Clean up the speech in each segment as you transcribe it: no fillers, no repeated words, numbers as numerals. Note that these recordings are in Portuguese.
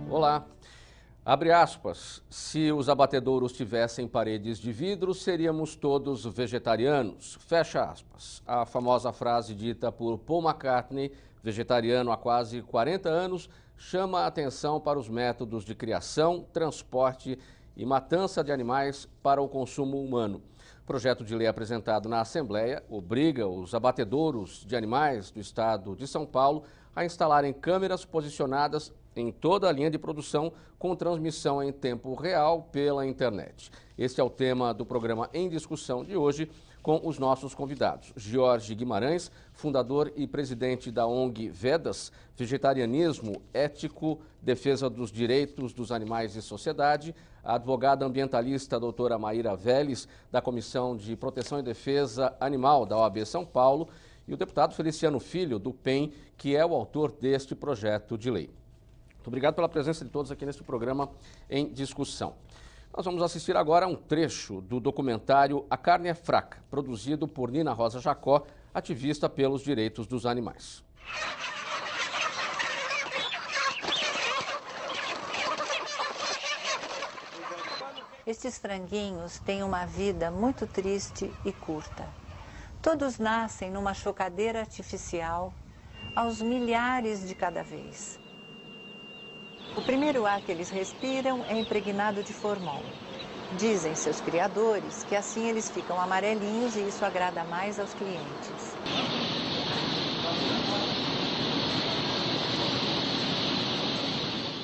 Olá. Abre aspas, se os abatedouros tivessem paredes de vidro, seríamos todos vegetarianos. Fecha aspas. A famosa frase dita por Paul McCartney, vegetariano há quase 40 anos, chama a atenção para os métodos de criação, transporte e matança de animais para o consumo humano. O projeto de lei apresentado na Assembleia obriga os abatedouros de animais do estado de São Paulo a instalarem câmeras posicionadas em toda a linha de produção com transmissão em tempo real pela internet. Este é o tema do programa Em Discussão de hoje com os nossos convidados. Jorge Guimarães, fundador e presidente da ONG Vedas, Vegetarianismo Ético, Defesa dos Direitos dos Animais e Sociedade, a advogada ambientalista doutora Maíra Vélez, da Comissão de Proteção e Defesa Animal da OAB São Paulo, e o deputado Feliciano Filho, do PEN, que é o autor deste projeto de lei. Muito obrigado pela presença de todos aqui neste programa Em Discussão. Nós vamos assistir agora a um trecho do documentário A Carne é Fraca, produzido por Nina Rosa Jacó, ativista pelos direitos dos animais. Estes franguinhos têm uma vida muito triste e curta. Todos nascem numa chocadeira artificial, aos milhares de cada vez. O primeiro ar que eles respiram é impregnado de formol. Dizem seus criadores que assim eles ficam amarelinhos e isso agrada mais aos clientes.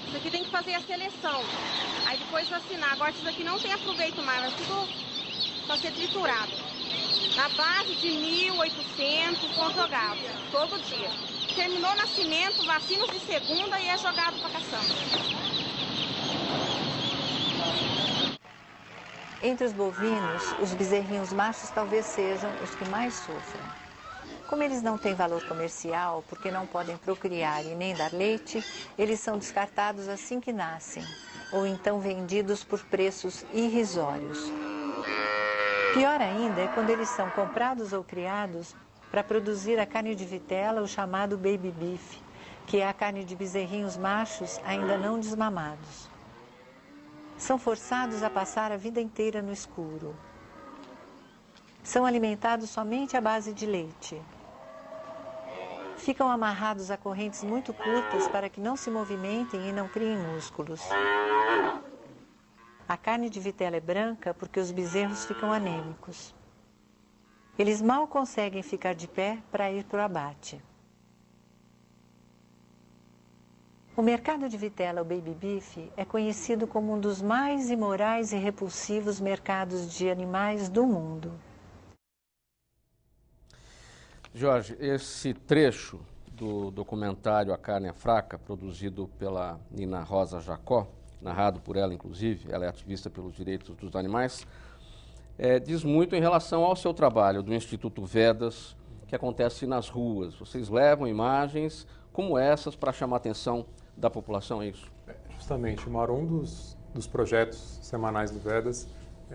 Isso aqui tem que fazer a seleção, aí depois vacinar. Agora isso aqui não tem aproveito mais, vai tudo para ser triturado. Na base de 1.800 são jogados, todo dia. Terminou o nascimento, vacinas de segunda e é jogado para caçamba. Entre os bovinos, os bezerrinhos machos talvez sejam os que mais sofrem. Como eles não têm valor comercial, porque não podem procriar e nem dar leite, eles são descartados assim que nascem, ou então vendidos por preços irrisórios. Pior ainda é quando eles são comprados ou criados para produzir a carne de vitela, o chamado baby beef, que é a carne de bezerrinhos machos ainda não desmamados. São forçados a passar a vida inteira no escuro. São alimentados somente à base de leite. Ficam amarrados a correntes muito curtas para que não se movimentem e não criem músculos. A carne de vitela é branca porque os bezerros ficam anêmicos. Eles mal conseguem ficar de pé para ir para o abate. O mercado de vitela, o baby beef, é conhecido como um dos mais imorais e repulsivos mercados de animais do mundo. Jorge, esse trecho do documentário A Carne é Fraca, produzido pela Nina Rosa Jacó, narrado por ela inclusive, ela é ativista pelos direitos dos animais, diz muito em relação ao seu trabalho do Instituto Vedas, que acontece nas ruas. Vocês levam imagens como essas para chamar a atenção da população, é isso? Justamente, Mauro, um dos projetos semanais do Vedas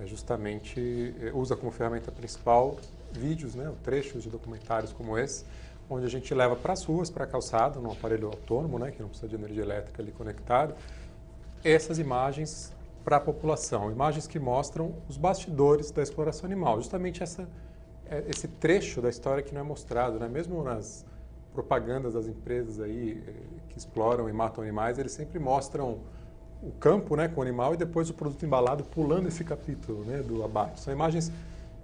justamente usa como ferramenta principal vídeos, né, trechos de documentários como esse, onde a gente leva para as ruas, para a calçada, num aparelho autônomo, né, que não precisa de energia elétrica ali conectado, essas imagens para a população, imagens que mostram os bastidores da exploração animal, justamente esse trecho da história que não é mostrado, né? Mesmo nas propagandas das empresas aí que exploram e matam animais, eles sempre mostram o campo, né, com o animal e depois o produto embalado pulando esse capítulo, né, do abate. São imagens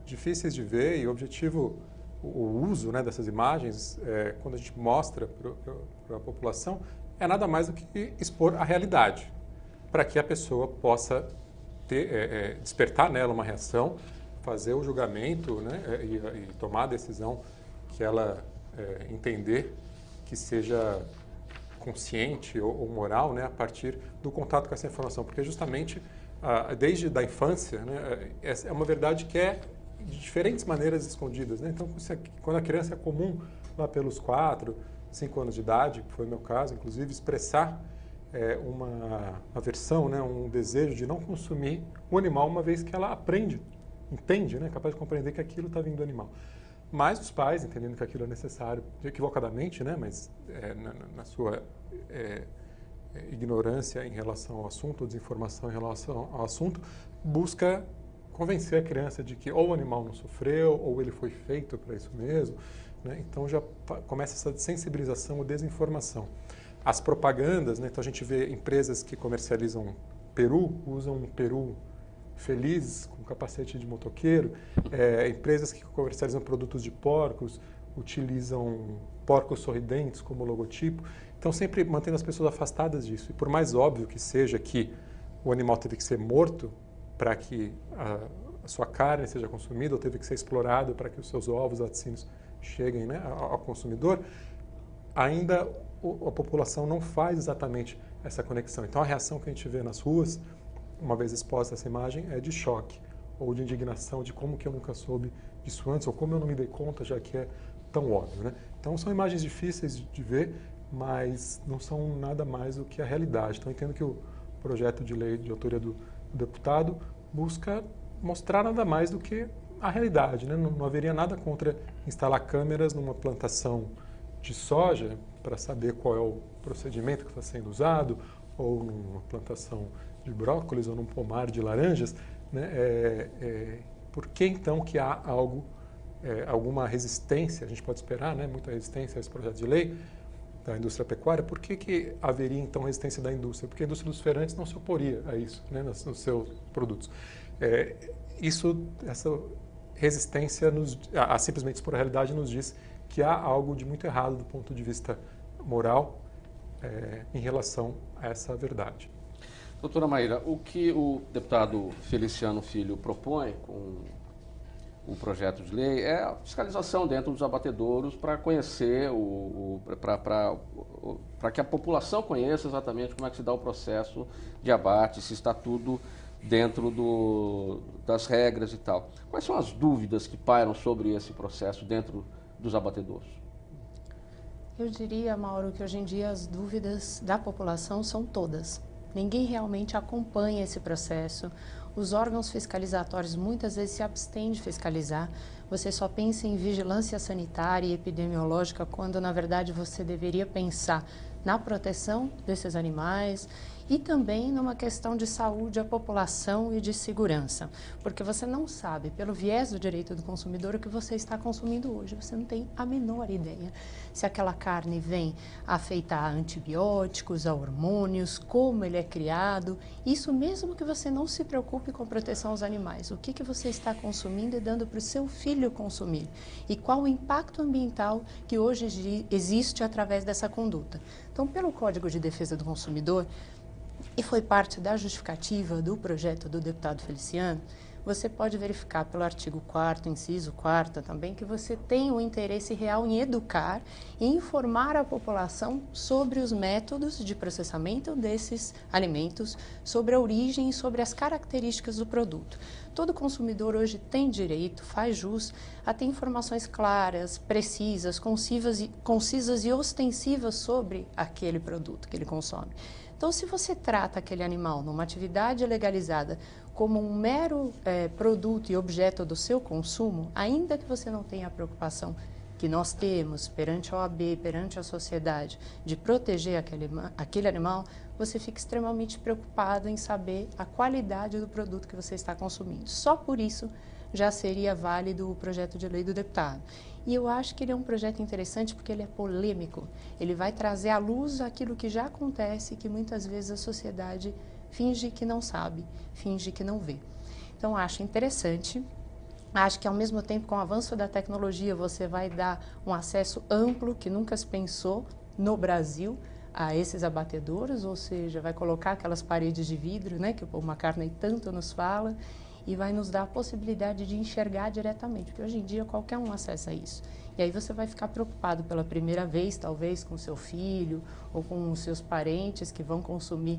difíceis de ver e o objetivo, o uso, né, dessas imagens, quando a gente mostra para a população, é nada mais do que expor a realidade, para que a pessoa possa despertar nela uma reação, fazer o julgamento, né, e tomar a decisão que ela entender que seja consciente ou moral, né, a partir do contato com essa informação, porque justamente desde da infância, né, é uma verdade que é de diferentes maneiras escondidas, né? Então, quando a criança é comum lá pelos 4, 5 anos de idade, que foi o meu caso, inclusive, expressar uma aversão, né, um desejo de não consumir o animal, uma vez que ela aprende, entende, né, é capaz de compreender que aquilo está vindo do animal. Mas os pais, entendendo que aquilo é necessário, equivocadamente, né, mas na sua ignorância em relação ao assunto, ou desinformação em relação ao assunto, busca convencer a criança de que ou o animal não sofreu, ou ele foi feito para isso mesmo, né? Então já começa essa sensibilização ou desinformação. As propagandas, né? Então a gente vê empresas que comercializam peru, usam um peru feliz, com capacete de motoqueiro, empresas que comercializam produtos de porcos, utilizam porcos sorridentes como logotipo, então sempre mantendo as pessoas afastadas disso. E por mais óbvio que seja que o animal teve que ser morto para que a sua carne seja consumida, ou teve que ser explorado para que os seus ovos, laticínios, cheguem, né, ao consumidor, ainda a população não faz exatamente essa conexão. Então a reação que a gente vê nas ruas, uma vez exposta essa imagem, é de choque ou de indignação, de como que eu nunca soube disso antes, ou como eu não me dei conta, já que é tão óbvio, né? Então são imagens difíceis de ver, mas não são nada mais do que a realidade. Então eu entendo que o projeto de lei de autoria do deputado busca mostrar nada mais do que a realidade, né? Não haveria nada contra instalar câmeras numa plantação de soja para saber qual é o procedimento que está sendo usado, ou numa plantação de brócolis, ou num pomar de laranjas, né? Por que então que há alguma resistência, a gente pode esperar, né, muita resistência a esse projeto de lei da indústria pecuária? Por que haveria então resistência da indústria? Porque a indústria dos feirantes não se oporia a isso, né, nos seus produtos. Essa resistência a simplesmente expor a realidade nos diz que há algo de muito errado do ponto de vista moral em relação a essa verdade. Doutora Maíra, o que o deputado Feliciano Filho propõe com o projeto de lei é a fiscalização dentro dos abatedouros para conhecer, para que a população conheça exatamente como é que se dá o processo de abate, se está tudo dentro das regras e tal. Quais são as dúvidas que pairam sobre esse processo dentro dos abatedouros? Eu diria, Mauro, que hoje em dia as dúvidas da população são todas. Ninguém realmente acompanha esse processo. Os órgãos fiscalizatórios muitas vezes se abstêm de fiscalizar. Você só pensa em vigilância sanitária e epidemiológica quando, na verdade, você deveria pensar na proteção desses animais e também numa questão de saúde à população e de segurança. Porque você não sabe, pelo viés do direito do consumidor, o que você está consumindo hoje. Você não tem a menor ideia se aquela carne vem afeitar a antibióticos, a hormônios, como ele é criado. Isso mesmo que você não se preocupe com a proteção aos animais. O que você está consumindo e dando para o seu filho consumir? E qual o impacto ambiental que hoje existe através dessa conduta? Então, pelo Código de Defesa do Consumidor, e foi parte da justificativa do projeto do deputado Feliciano, você pode verificar pelo artigo 4º, inciso 4º também, que você tem um interesse real em educar e informar a população sobre os métodos de processamento desses alimentos, sobre a origem e sobre as características do produto. Todo consumidor hoje tem direito, faz jus, a ter informações claras, precisas, concisas e ostensivas sobre aquele produto que ele consome. Então, se você trata aquele animal numa atividade legalizada como um mero produto e objeto do seu consumo, ainda que você não tenha a preocupação que nós temos perante a OAB, perante a sociedade, de proteger aquele animal, você fica extremamente preocupado em saber a qualidade do produto que você está consumindo. Só por isso já seria válido o projeto de lei do deputado. E eu acho que ele é um projeto interessante porque ele é polêmico. Ele vai trazer à luz aquilo que já acontece e que muitas vezes a sociedade finge que não sabe, finge que não vê. Então, acho interessante. Acho que, ao mesmo tempo, com o avanço da tecnologia, você vai dar um acesso amplo que nunca se pensou no Brasil a esses abatedouros, ou seja, vai colocar aquelas paredes de vidro, né, que o Paul McCartney tanto nos fala, e vai nos dar a possibilidade de enxergar diretamente, porque hoje em dia qualquer um acessa isso. E aí você vai ficar preocupado pela primeira vez, talvez, com seu filho ou com os seus parentes que vão consumir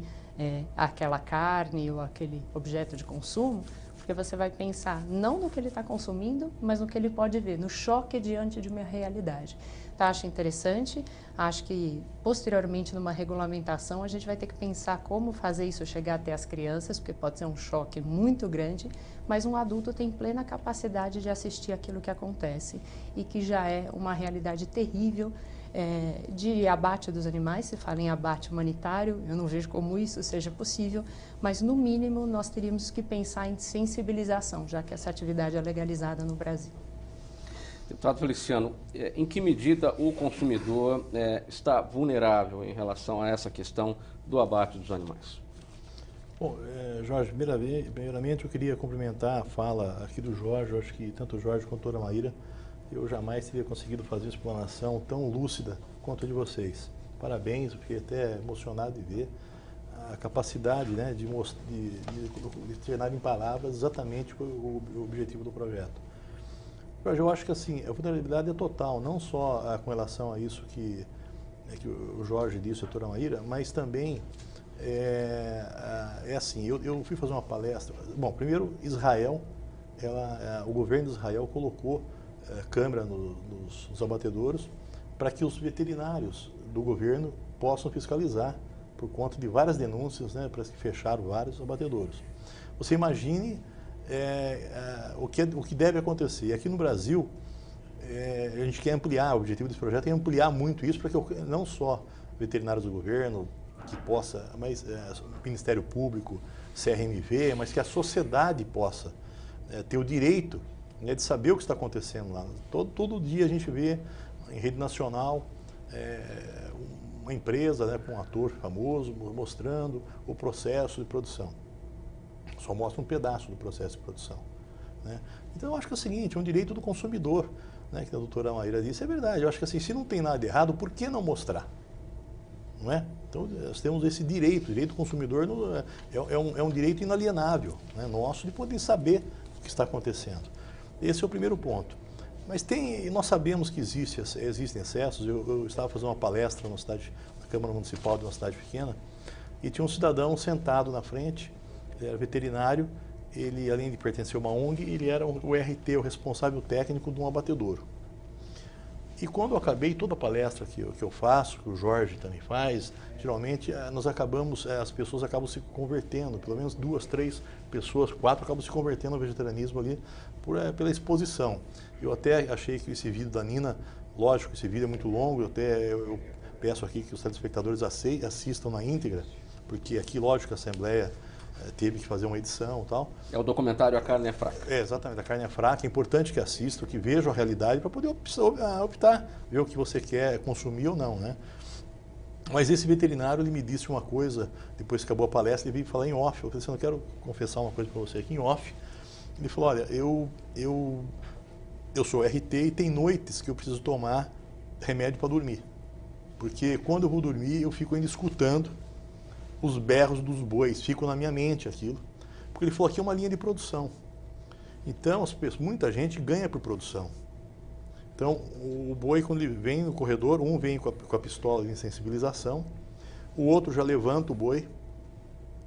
aquela carne ou aquele objeto de consumo, porque você vai pensar não no que ele está consumindo, mas no que ele pode ver, no choque diante de uma realidade. Tá, acho interessante, acho que posteriormente numa regulamentação a gente vai ter que pensar como fazer isso chegar até as crianças, porque pode ser um choque muito grande, mas um adulto tem plena capacidade de assistir aquilo que acontece e que já é uma realidade terrível de abate dos animais. Se fala em abate humanitário, eu não vejo como isso seja possível, mas no mínimo nós teríamos que pensar em sensibilização, já que essa atividade é legalizada no Brasil. Deputado Feliciano, em que medida o consumidor está vulnerável em relação a essa questão do abate dos animais? Bom, Jorge, primeiramente eu queria cumprimentar a fala aqui do Jorge. Eu acho que tanto o Jorge quanto a doutora Maíra, eu jamais teria conseguido fazer uma explanação tão lúcida quanto a de vocês. Parabéns, eu fiquei até emocionado de ver a capacidade, né, de tornar em palavras exatamente o objetivo do projeto. Jorge, eu acho que assim, a vulnerabilidade é total, não só com relação a isso que o Jorge disse, a doutora Maíra, mas também assim, eu fui fazer uma palestra. Bom, primeiro, Israel, o governo de Israel colocou câmera nos abatedouros para que os veterinários do governo possam fiscalizar por conta de várias denúncias, né, para que fecharam vários abatedouros. Você imagine o que deve acontecer. E aqui no Brasil, a gente quer ampliar, o objetivo desse projeto é ampliar muito isso, para que não só veterinários do governo, que possa, mas o Ministério Público, CRMV, mas que a sociedade possa ter o direito, né, de saber o que está acontecendo lá. Todo dia a gente vê em rede nacional uma empresa, né, com um ator famoso mostrando o processo de produção. Só mostra um pedaço do processo de produção, né? Então eu acho que é o seguinte, é um direito do consumidor, né, que a doutora Maíra disse, é verdade. Eu acho que assim, se não tem nada errado, por que não mostrar? Não é? Então nós temos esse direito, o direito do consumidor é um direito inalienável, né, nosso, de poder saber o que está acontecendo. Esse é o primeiro ponto. Mas nós sabemos que existem excessos. Eu estava fazendo uma palestra na Câmara Municipal de uma cidade pequena, e tinha um cidadão sentado na frente. Ele era veterinário, ele, além de pertencer a uma ONG, ele era o RT, o responsável técnico de um abatedouro. E quando eu acabei toda a palestra que eu faço, que o Jorge também faz, geralmente as pessoas acabam se convertendo, pelo menos 2, 3 pessoas, 4 acabam se convertendo ao vegetarianismo ali pela exposição. Eu até achei que esse vídeo da Nina, lógico, esse vídeo é muito longo, eu peço aqui que os telespectadores assistam na íntegra, porque aqui, lógico, a Assembleia teve que fazer uma edição e tal. É o documentário A Carne é Fraca. Exatamente, A Carne é Fraca. É importante que assistam, que vejam a realidade para poder optar, ver o que você quer consumir ou não, né? Mas esse veterinário, ele me disse uma coisa, depois que acabou a palestra, ele veio falar em off. Eu falei assim, eu quero confessar uma coisa para você aqui em off. Ele falou, olha, eu sou RT e tem noites que eu preciso tomar remédio para dormir. Porque quando eu vou dormir, eu fico ainda escutando os berros dos bois, ficam na minha mente aquilo. Porque ele falou, aqui é uma linha de produção. Então, muita gente ganha por produção. Então, o boi, quando ele vem no corredor, um vem com a pistola de sensibilização, o outro já levanta o boi,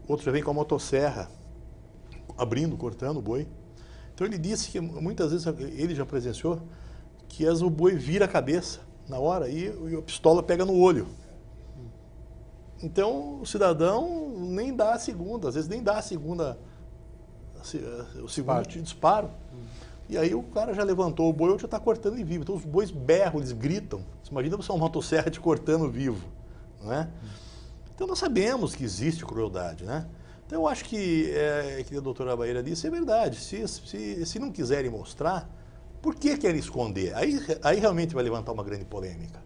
o outro já vem com a motosserra, cortando o boi. Então, ele disse que muitas vezes ele já presenciou que o boi vira a cabeça na hora e a pistola pega no olho. Então, o cidadão nem dá a segunda, às vezes nem dá o segundo disparo. E aí o cara já levantou o boi, o outro já está cortando ele vivo. Então, os bois berram, eles gritam. Você imagina você uma motosserra te cortando vivo, não é? Então, nós sabemos que existe crueldade, né? Então, eu acho que a doutora Maíra disse, é verdade. Se não quiserem mostrar, por que querem esconder? Aí realmente vai levantar uma grande polêmica,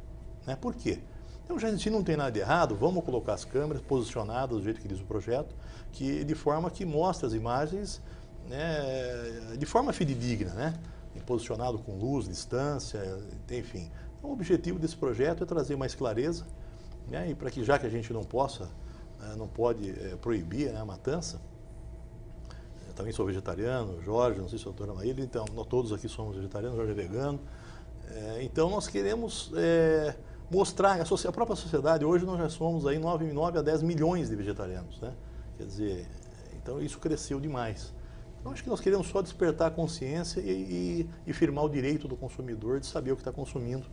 né? Por quê? Então, já se não tem nada de errado, vamos colocar as câmeras posicionadas do jeito que diz o projeto, de forma que mostre as imagens, né, de forma fidedigna, né, posicionado com luz, distância, enfim. Então, o objetivo desse projeto é trazer mais clareza, né, e para que, já que a gente não pode proibir, né, a matança. Eu também sou vegetariano, Jorge, não sei se a doutora Maíra, então nós todos aqui somos vegetarianos, Jorge é vegano. Então, nós queremos mostrar, a própria sociedade, hoje nós já somos aí 9 a 10 milhões de vegetarianos, né? Quer dizer, então isso cresceu demais. Eu acho que nós queremos só despertar a consciência e firmar o direito do consumidor de saber o que está consumindo.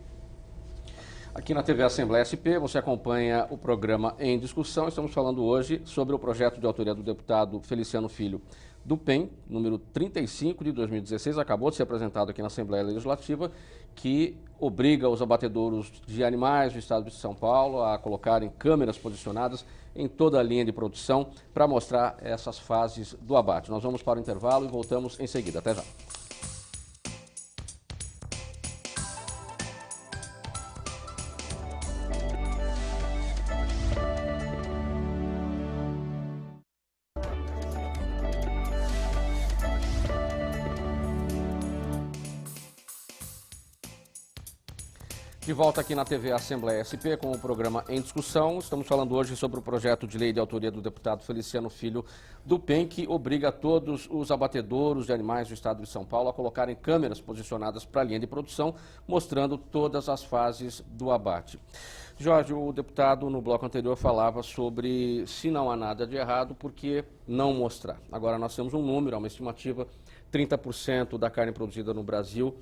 Aqui na TV Assembleia SP, você acompanha o programa Em Discussão. Estamos falando hoje sobre o projeto de autoria do deputado Feliciano Filho do PEN, número 35 de 2016, acabou de ser apresentado aqui na Assembleia Legislativa, que obriga os abatedouros de animais do estado de São Paulo a colocarem câmeras posicionadas em toda a linha de produção para mostrar essas fases do abate. Nós vamos para o intervalo e voltamos em seguida. Até já. De volta aqui na TV Assembleia SP com o programa Em Discussão. Estamos falando hoje sobre o projeto de lei de autoria do deputado Feliciano Filho do PEN, que obriga todos os abatedouros de animais do estado de São Paulo a colocarem câmeras posicionadas para a linha de produção, mostrando todas as fases do abate. Jorge, o deputado no bloco anterior falava sobre se não há nada de errado, por que não mostrar? Agora nós temos um número, uma estimativa, 30% da carne produzida no Brasil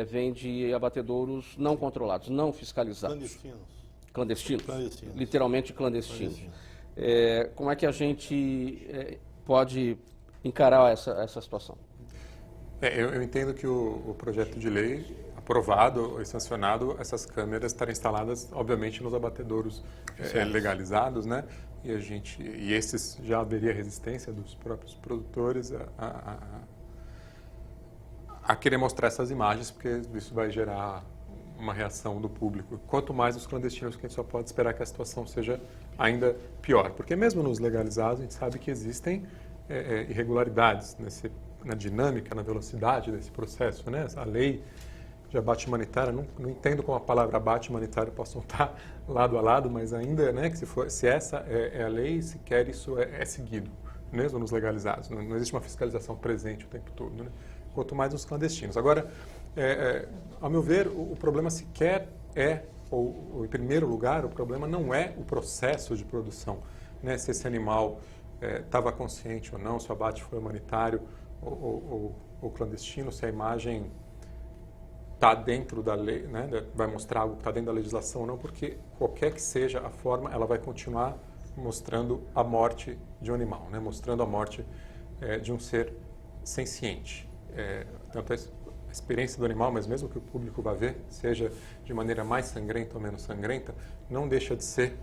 vem de abatedouros não controlados, não fiscalizados. Clandestinos. Literalmente clandestinos. Como é que a gente pode encarar essa situação? Eu entendo que o projeto de lei aprovado e sancionado, essas câmeras estarem instaladas, obviamente, nos abatedouros legalizados, né? E esses já haveria resistência dos próprios produtores a querer mostrar essas imagens, porque isso vai gerar uma reação do público. Quanto mais os clandestinos, que a gente só pode esperar que a situação seja ainda pior. Porque mesmo nos legalizados, a gente sabe que existem irregularidades na dinâmica, na velocidade desse processo, né? A lei de abate humanitário, não entendo como a palavra abate humanitário possa estar lado a lado, mas ainda, né, que se essa é a lei, sequer isso é seguido, mesmo nos legalizados. Não existe uma fiscalização presente o tempo todo, né? Quanto mais nos clandestinos. Agora, ao meu ver, o problema sequer ou em primeiro lugar, o problema não é o processo de produção, né? Se esse animal estava consciente ou não, se o abate foi humanitário ou clandestino, se a imagem está dentro da lei, né? Vai mostrar algo que está dentro da legislação ou não, porque qualquer que seja a forma, ela vai continuar mostrando a morte de um animal, né? Mostrando a morte de um ser senciente. Tanto a experiência do animal, mas mesmo que o público vá ver, seja de maneira mais sangrenta ou menos sangrenta, não deixa de ser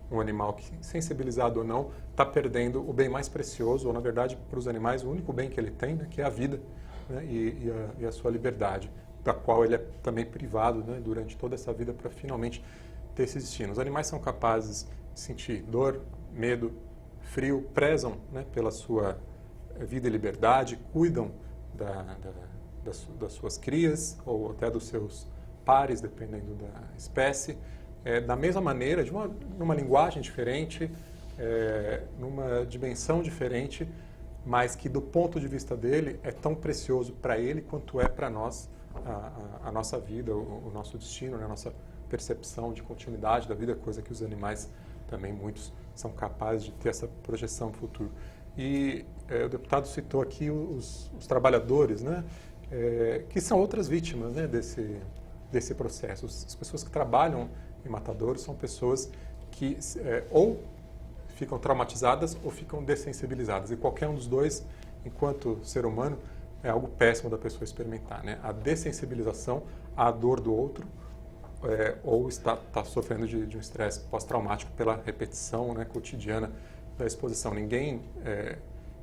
um animal que, sensibilizado ou não, está perdendo o bem mais precioso, ou na verdade, para os animais, o único bem que ele tem, né, que é a vida, né, e a sua liberdade, da qual ele é também privado, né, durante toda essa vida para finalmente ter esse destino. Os animais são capazes de sentir dor, medo, frio, prezam, né, pela sua vida e liberdade, cuidam das suas crias ou até dos seus pares, dependendo da espécie, da mesma maneira, numa linguagem diferente, numa dimensão diferente, mas que do ponto de vista dele é tão precioso para ele quanto é para nós a nossa vida, o nosso destino, né? A nossa percepção de continuidade da vida, coisa que os animais também, muitos, são capazes de ter essa projeção no futuro. E o deputado citou aqui os trabalhadores, né, que são outras vítimas, né, desse processo. As pessoas que trabalham em matadouros são pessoas que ou ficam traumatizadas ou ficam dessensibilizadas. E qualquer um dos dois, enquanto ser humano, é algo péssimo da pessoa experimentar, né? A dessensibilização à dor do outro, ou está sofrendo de um estresse pós-traumático pela repetição, né, cotidiana da exposição. Ninguém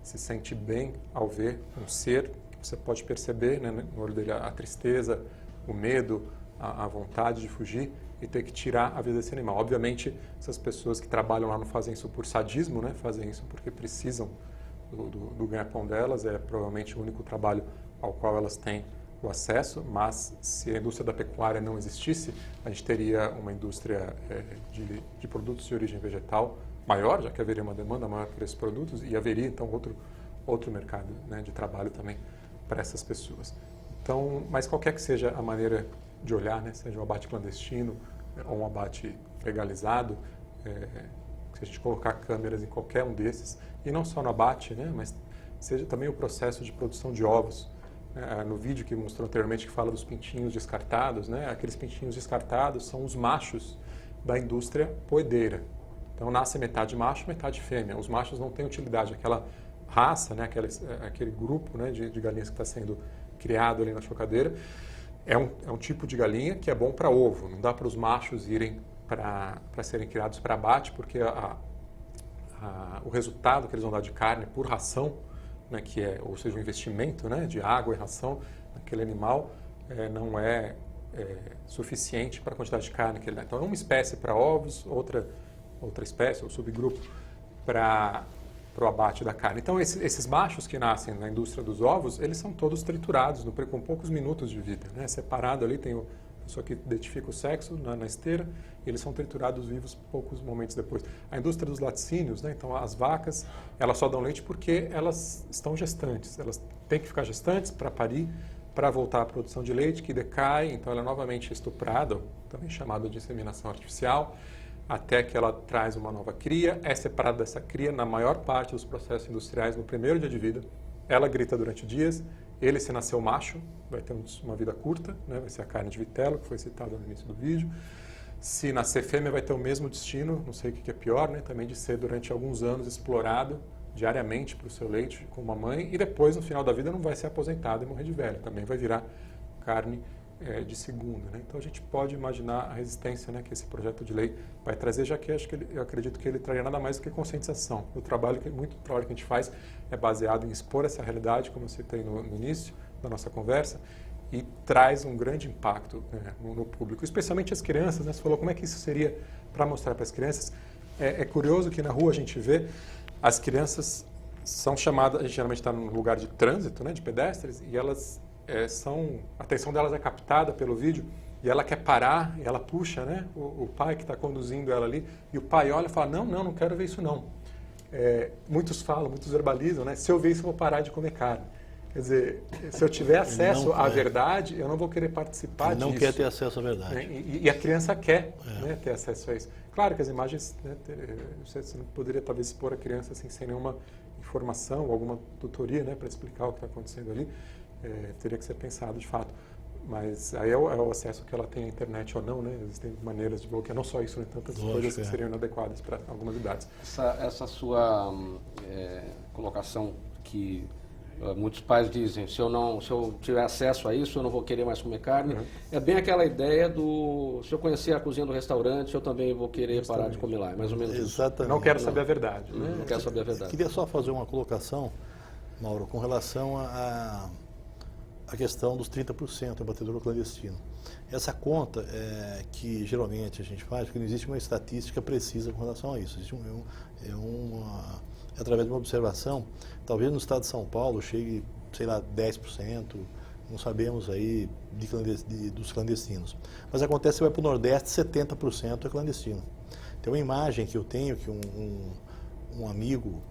se sente bem ao ver um ser que você pode perceber, né, no olho dele a tristeza, o medo, a vontade de fugir e ter que tirar a vida desse animal. Obviamente, essas pessoas que trabalham lá não fazem isso por sadismo, né, fazem isso porque precisam do ganha-pão delas, é provavelmente o único trabalho ao qual elas têm o acesso, mas se a indústria da pecuária não existisse, a gente teria uma indústria de produtos de origem vegetal maior, já que haveria uma demanda maior por esses produtos, e haveria então outro mercado, né, de trabalho também para essas pessoas. Então, mas qualquer que seja a maneira de olhar, né, seja um abate clandestino ou um abate legalizado, se a gente colocar câmeras em qualquer um desses, e não só no abate, né, mas seja também o processo de produção de ovos. No vídeo que mostrou anteriormente, que fala dos pintinhos descartados, né? Aqueles pintinhos descartados são os machos da indústria poedeira. Então nasce metade macho, metade fêmea. Os machos não têm utilidade. Aquela raça, né? Aquele grupo, né? de galinhas que está sendo criado ali na chocadeira, é um tipo de galinha que é bom para ovo. Não dá para os machos irem para serem criados para abate, porque o resultado que eles vão dar de carne por ração, né, ou seja, o investimento, né, de água e ração naquele animal não é suficiente para a quantidade de carne que ele dá. Então, é uma espécie para ovos, outra espécie ou subgrupo para o abate da carne. Então, esses machos que nascem na indústria dos ovos, eles são todos triturados com poucos minutos de vida, né? Separado ali tem isso que identifica o sexo na esteira, e eles são triturados vivos poucos momentos depois. A indústria dos laticínios, né? Então as vacas, elas só dão leite porque elas estão gestantes. Elas têm que ficar gestantes para parir, para voltar à produção de leite, que decai, então ela é novamente estuprada, também chamada de inseminação artificial, até que ela traz uma nova cria, é separada dessa cria na maior parte dos processos industriais no primeiro dia de vida. Ela grita durante dias. Ele, se nasceu macho, vai ter uma vida curta, né? Vai ser a carne de vitelo, que foi citada no início do vídeo. Se nascer fêmea, vai ter o mesmo destino, não sei o que é pior, né? Também de ser durante alguns anos explorado diariamente para o seu leite com uma mãe, e depois, no final da vida, não vai ser aposentado e morrer de velho. Também vai virar carne de segunda, né? Então a gente pode imaginar a resistência, né, que esse projeto de lei vai trazer, já que eu acredito que ele traria nada mais do que conscientização. Muito trabalho que a gente faz é baseado em expor essa realidade, como eu citei no início da nossa conversa, e traz um grande impacto, né, no público, especialmente as crianças, né? Você falou como é que isso seria para mostrar para as crianças. É curioso que na rua a gente vê as crianças são chamadas, a gente geralmente está num lugar de trânsito, né, de pedestres, e elas a atenção delas é captada pelo vídeo, e ela quer parar, e ela puxa, né, o pai que está conduzindo ela ali, e o pai olha e fala, não quero ver isso não. Muitos verbalizam, né, se eu ver isso eu vou parar de comer carne. Quer dizer, se eu tiver acesso à verdade, eu não vou querer participar disso. Não quer ter acesso à verdade. E a criança quer, né, ter acesso a isso. Claro que as imagens, né, você não poderia talvez expor a criança assim, sem nenhuma informação, alguma tutoria, né, para explicar o que está acontecendo ali. Teria que ser pensado de fato. Mas aí é o acesso que ela tem à internet ou não, né? Existem maneiras de bloquear, não só isso, né? Tantas coisas que seriam inadequadas para algumas idades. Essa sua colocação que muitos pais dizem, se eu tiver acesso a isso, eu não vou querer mais comer carne, é bem aquela ideia se eu conhecer a cozinha do restaurante, eu também vou querer parar de comer lá, mais ou menos Exatamente. Isso. Não quero saber a verdade. Né? Não quero saber a verdade. Queria só fazer uma colocação, Mauro, com relação a questão dos 30% do abatedouro clandestino. Essa conta que geralmente a gente faz, porque não existe uma estatística precisa com relação a isso. Existe através de uma observação, talvez no estado de São Paulo chegue, sei lá, 10%, não sabemos aí dos clandestinos. Mas acontece que vai para o Nordeste, 70% é clandestino. Tem uma imagem que eu tenho, que um amigo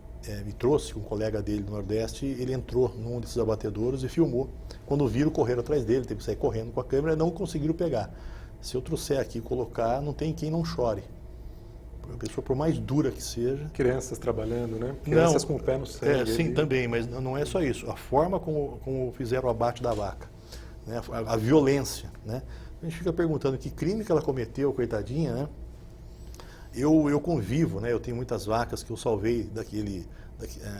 me trouxe, um colega dele do Nordeste, ele entrou num desses abatedouros e filmou. Quando viram, correram atrás dele, teve que sair correndo com a câmera e não conseguiram pegar. Se eu trouxer aqui e colocar, não tem quem não chore. A pessoa, por mais dura que seja... Crianças trabalhando, né? Crianças com o pé no sangue. Sim, também, mas não é só isso. A forma como fizeram o abate da vaca, né? A violência, né? A gente fica perguntando que crime que ela cometeu, coitadinha, né? Eu convivo, né? Eu tenho muitas vacas que eu salvei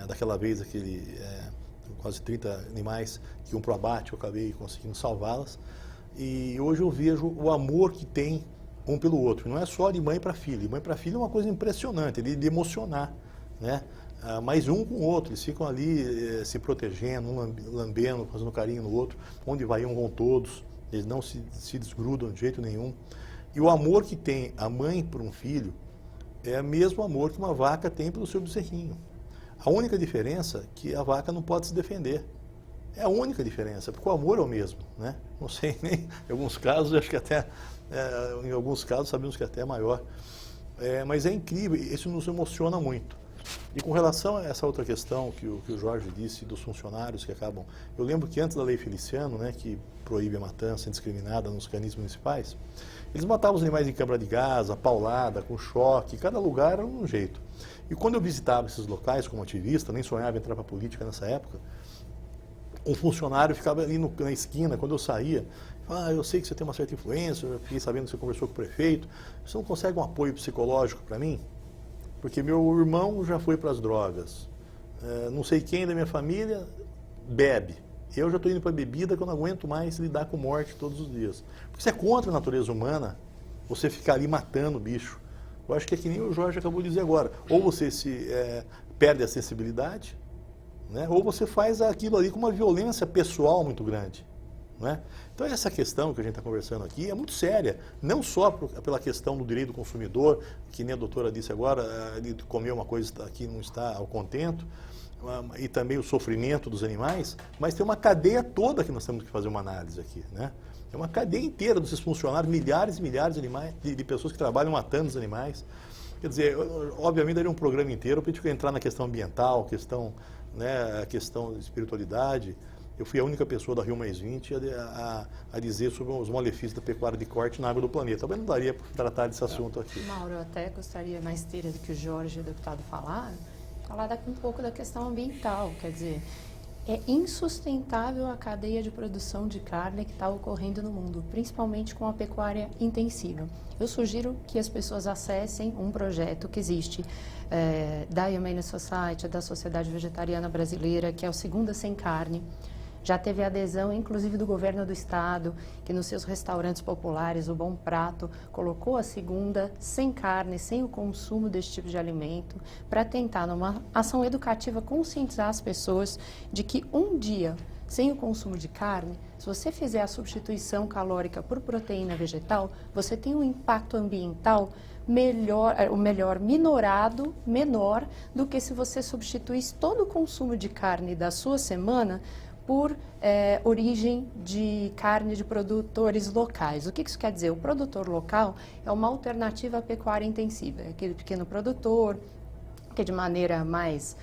daquela vez, quase 30 animais que iam para o abate, eu acabei conseguindo salvá-las. E hoje eu vejo o amor que tem um pelo outro. Não é só de mãe para filho. De mãe para filho é uma coisa impressionante, de emocionar, né? Mas um com o outro, eles ficam ali se protegendo, um lambendo, fazendo carinho no outro. Onde vai um, vão todos. Eles não se desgrudam de jeito nenhum. E o amor que tem a mãe por um filho é o mesmo amor que uma vaca tem pelo seu bezerrinho. A única diferença é que a vaca não pode se defender. É a única diferença, porque o amor é o mesmo, né? Não sei nem, em alguns casos, acho que até, em alguns casos sabemos que até é maior. Mas é incrível, isso nos emociona muito. E com relação a essa outra questão que o Jorge disse dos funcionários que acabam... Eu lembro que antes da Lei Feliciano, né, que proíbe a matança indiscriminada nos canis municipais, eles matavam os animais em câmara de gás, a paulada, com choque, cada lugar era um jeito. E quando eu visitava esses locais como ativista, nem sonhava em entrar para a política nessa época, um funcionário ficava ali na esquina, quando eu saía, eu sei que você tem uma certa influência, eu fiquei sabendo que você conversou com o prefeito, você não consegue um apoio psicológico para mim? Porque meu irmão já foi para as drogas, não sei quem da minha família bebe, eu já estou indo para a bebida que eu não aguento mais lidar com morte todos os dias. Porque você é contra a natureza humana, você ficar ali matando o bicho. Eu acho que é que nem o Jorge acabou de dizer agora, ou você perde a sensibilidade, né? Ou você faz aquilo ali com uma violência pessoal muito grande. Né? Então essa questão que a gente está conversando aqui é muito séria, não só pela questão do direito do consumidor, que nem a doutora disse agora, ele comeu uma coisa que não está ao contento, e também o sofrimento dos animais, mas tem uma cadeia toda que nós temos que fazer uma análise aqui. Né? É uma cadeia inteira desses funcionários, milhares e milhares de animais, de pessoas que trabalham matando os animais. Quer dizer, obviamente daria um programa inteiro para a gente entrar na questão ambiental, a questão de espiritualidade. Eu fui a única pessoa da Rio Mais 20 a dizer sobre os malefícios da pecuária de corte na água do planeta. Mas não daria para tratar desse assunto aqui. Mauro, eu até gostaria, na esteira do que o Jorge, o deputado, falar um pouco da questão ambiental. Quer dizer, é insustentável a cadeia de produção de carne que está ocorrendo no mundo, principalmente com a pecuária intensiva. Eu sugiro que as pessoas acessem um projeto que existe da Humane Society, da Sociedade Vegetariana Brasileira, que é o Segunda Sem Carne. Já teve adesão, inclusive, do governo do estado, que nos seus restaurantes populares, o Bom Prato, colocou a segunda sem carne, sem o consumo desse tipo de alimento, para tentar, numa ação educativa, conscientizar as pessoas de que um dia sem o consumo de carne, se você fizer a substituição calórica por proteína vegetal, você tem um impacto ambiental menor do que se você substituísse todo o consumo de carne da sua semana por origem de carne de produtores locais. O que isso quer dizer? O produtor local é uma alternativa à pecuária intensiva. É aquele pequeno produtor que de maneira mais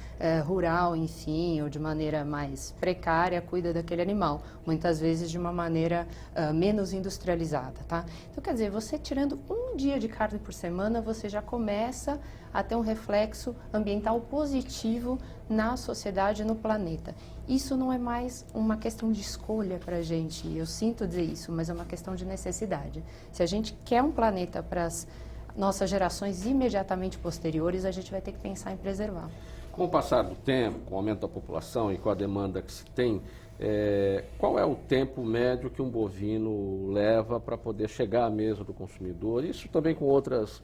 rural, enfim, ou de maneira mais precária, cuida daquele animal. Muitas vezes de uma maneira menos industrializada, tá? Então, quer dizer, você tirando um dia de carne por semana, você já começa a ter um reflexo ambiental positivo na sociedade e no planeta. Isso não é mais uma questão de escolha para a gente, eu sinto dizer isso, mas é uma questão de necessidade. Se a gente quer um planeta para as nossas gerações imediatamente posteriores, a gente vai ter que pensar em preservar. Com o passar do tempo, com o aumento da população e com a demanda que se tem, qual é o tempo médio que um bovino leva para poder chegar à mesa do consumidor? Isso também com outras,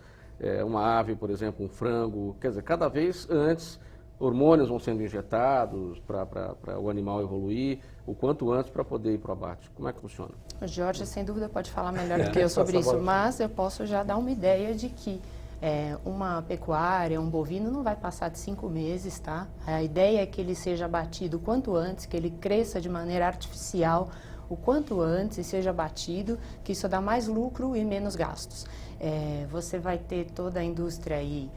uma ave, por exemplo, um frango, quer dizer, cada vez antes hormônios vão sendo injetados para o animal evoluir, o quanto antes para poder ir para o abate. Como é que funciona? O Jorge, sem dúvida, pode falar melhor do que eu sobre isso, mas eu posso já dar uma ideia de que uma pecuária, um bovino, não vai passar de 5 meses, tá? A ideia é que ele seja abatido o quanto antes, que ele cresça de maneira artificial o quanto antes e seja abatido, que isso dá mais lucro e menos gastos. Você vai ter toda a indústria aí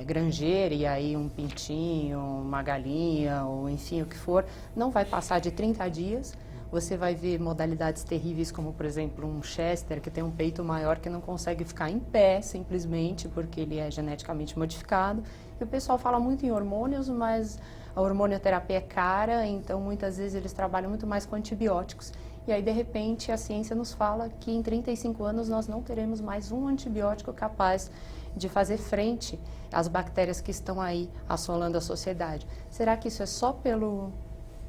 granjeira, e aí um pintinho, uma galinha, ou enfim, o que for, não vai passar de 30 dias. Você vai ver modalidades terríveis, como, por exemplo, um Chester, que tem um peito maior, que não consegue ficar em pé, simplesmente, porque ele é geneticamente modificado. E o pessoal fala muito em hormônios, mas a hormonioterapia é cara, então muitas vezes eles trabalham muito mais com antibióticos. E aí, de repente, a ciência nos fala que em 35 anos nós não teremos mais um antibiótico capaz de fazer frente às bactérias que estão aí assolando a sociedade. Será que isso é só pelo